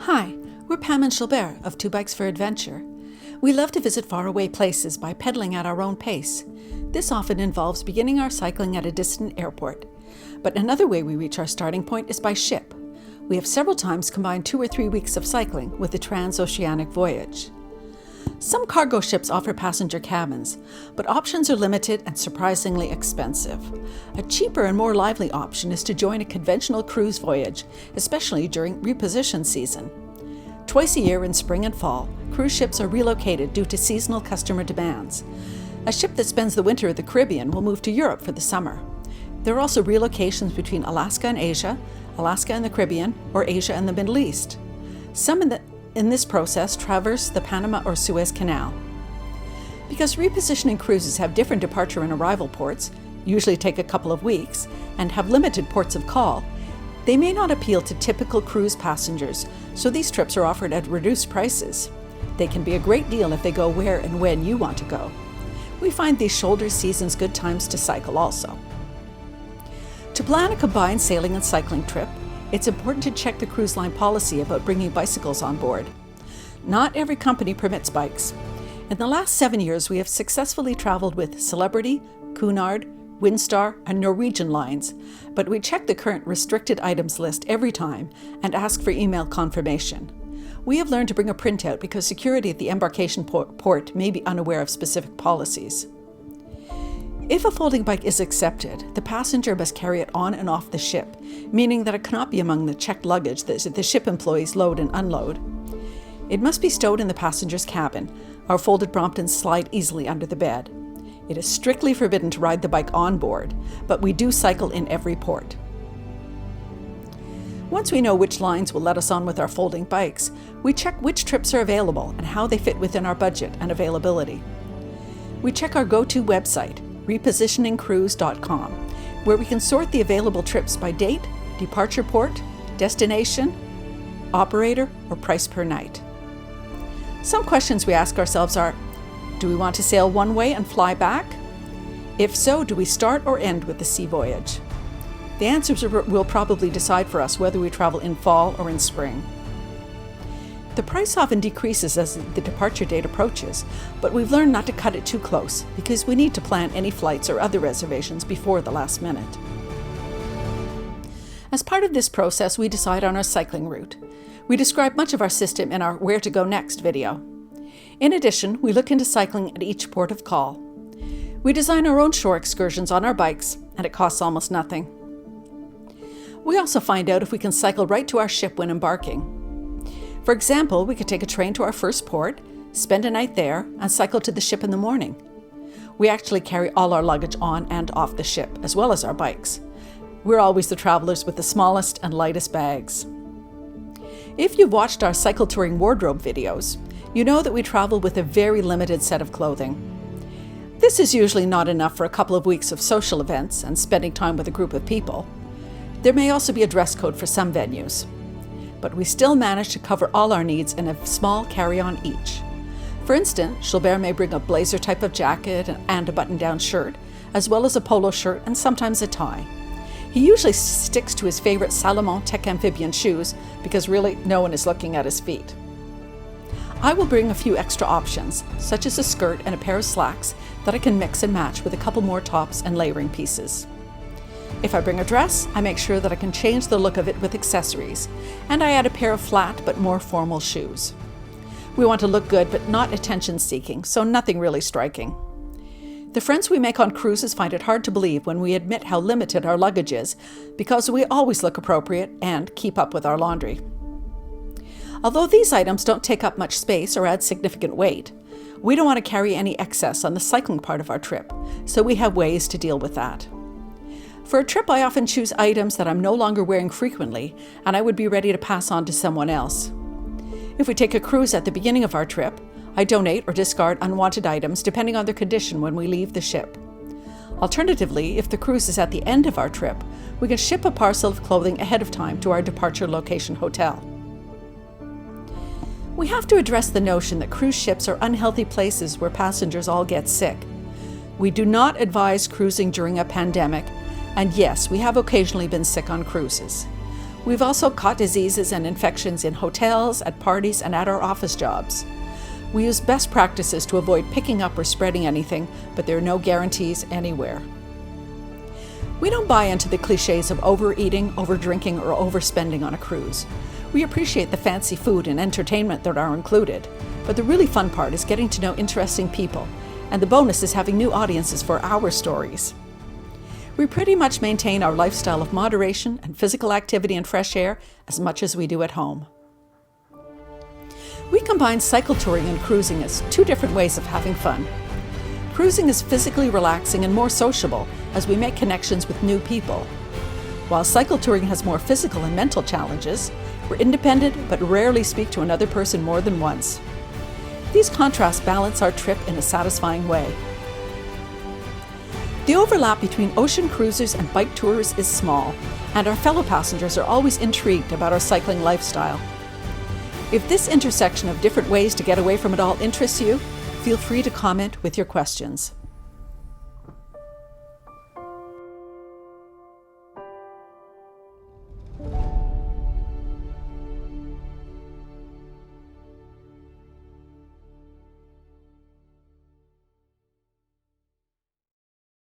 Hi, we're Pam and Gilbert of Two Bikes for Adventure. We love to visit faraway places by pedaling at our own pace. This often involves beginning our cycling at a distant airport. But another way we reach our starting point is by ship. We have several times combined 2 or 3 weeks of cycling with a transoceanic voyage. Some cargo ships offer passenger cabins, but options are limited and surprisingly expensive. A cheaper and more lively option is to join a conventional cruise voyage, especially during reposition season. Twice a year in spring and fall, cruise ships are relocated due to seasonal customer demands. A ship that spends the winter in the Caribbean will move to Europe for the summer. There are also relocations between Alaska and Asia, Alaska and the Caribbean, or Asia and the Middle East. Some in this process traverse the Panama or Suez Canal. Because repositioning cruises have different departure and arrival ports, usually take a couple of weeks, and have limited ports of call, they may not appeal to typical cruise passengers, so these trips are offered at reduced prices. They can be a great deal if they go where and when you want to go. We find these shoulder seasons good times to cycle also. To plan a combined sailing and cycling trip, it's important to check the cruise line policy about bringing bicycles on board. Not every company permits bikes. In the last 7 years, we have successfully traveled with Celebrity, Cunard, Windstar, and Norwegian lines, but we check the current restricted items list every time and ask for email confirmation. We have learned to bring a printout because security at the embarkation port may be unaware of specific policies. If a folding bike is accepted, the passenger must carry it on and off the ship, meaning that it cannot be among the checked luggage that the ship employees load and unload. It must be stowed in the passenger's cabin. Our folded Bromptons slide easily under the bed. It is strictly forbidden to ride the bike on board, but we do cycle in every port. Once we know which lines will let us on with our folding bikes, we check which trips are available and how they fit within our budget and availability. We check our go-to website, repositioningcruise.com, where we can sort the available trips by date, departure port, destination, operator, or price per night. Some questions we ask ourselves are, do we want to sail one way and fly back? If so, do we start or end with the sea voyage? The answers will probably decide for us whether we travel in fall or in spring. The price often decreases as the departure date approaches, but we've learned not to cut it too close because we need to plan any flights or other reservations before the last minute. As part of this process, we decide on our cycling route. We describe much of our system in our Where to Go Next video. In addition, we look into cycling at each port of call. We design our own shore excursions on our bikes, and it costs almost nothing. We also find out if we can cycle right to our ship when embarking. For example, we could take a train to our first port, spend a night there, and cycle to the ship in the morning. We actually carry all our luggage on and off the ship, as well as our bikes. We're always the travelers with the smallest and lightest bags. If you've watched our cycle touring wardrobe videos, you know that we travel with a very limited set of clothing. This is usually not enough for a couple of weeks of social events and spending time with a group of people. There may also be a dress code for some venues. But we still manage to cover all our needs in a small carry-on each. For instance, Gilbert may bring a blazer type of jacket and a button-down shirt, as well as a polo shirt and sometimes a tie. He usually sticks to his favorite Salomon Tech Amphibian shoes because really no one is looking at his feet. I will bring a few extra options, such as a skirt and a pair of slacks that I can mix and match with a couple more tops and layering pieces. If I bring a dress, I make sure that I can change the look of it with accessories, and I add a pair of flat but more formal shoes. We want to look good but not attention-seeking, so nothing really striking. The friends we make on cruises find it hard to believe when we admit how limited our luggage is, because we always look appropriate and keep up with our laundry. Although these items don't take up much space or add significant weight, we don't want to carry any excess on the cycling part of our trip, so we have ways to deal with that. For a trip, I often choose items that I'm no longer wearing frequently and I would be ready to pass on to someone else. If we take a cruise at the beginning of our trip, I donate or discard unwanted items depending on their condition when we leave the ship. Alternatively, if the cruise is at the end of our trip, we can ship a parcel of clothing ahead of time to our departure location hotel. We have to address the notion that cruise ships are unhealthy places where passengers all get sick. We do not advise cruising during a pandemic, and yes, we have occasionally been sick on cruises. We've also caught diseases and infections in hotels, at parties, and at our office jobs. We use best practices to avoid picking up or spreading anything, but there are no guarantees anywhere. We don't buy into the cliches of overeating, overdrinking, or overspending on a cruise. We appreciate the fancy food and entertainment that are included, but the really fun part is getting to know interesting people, and the bonus is having new audiences for our stories. We pretty much maintain our lifestyle of moderation and physical activity and fresh air as much as we do at home. We combine cycle touring and cruising as two different ways of having fun. Cruising is physically relaxing and more sociable as we make connections with new people. While cycle touring has more physical and mental challenges, we're independent but rarely speak to another person more than once. These contrasts balance our trip in a satisfying way. The overlap between ocean cruisers and bike tours is small, and our fellow passengers are always intrigued about our cycling lifestyle. If this intersection of different ways to get away from it all interests you, feel free to comment with your questions.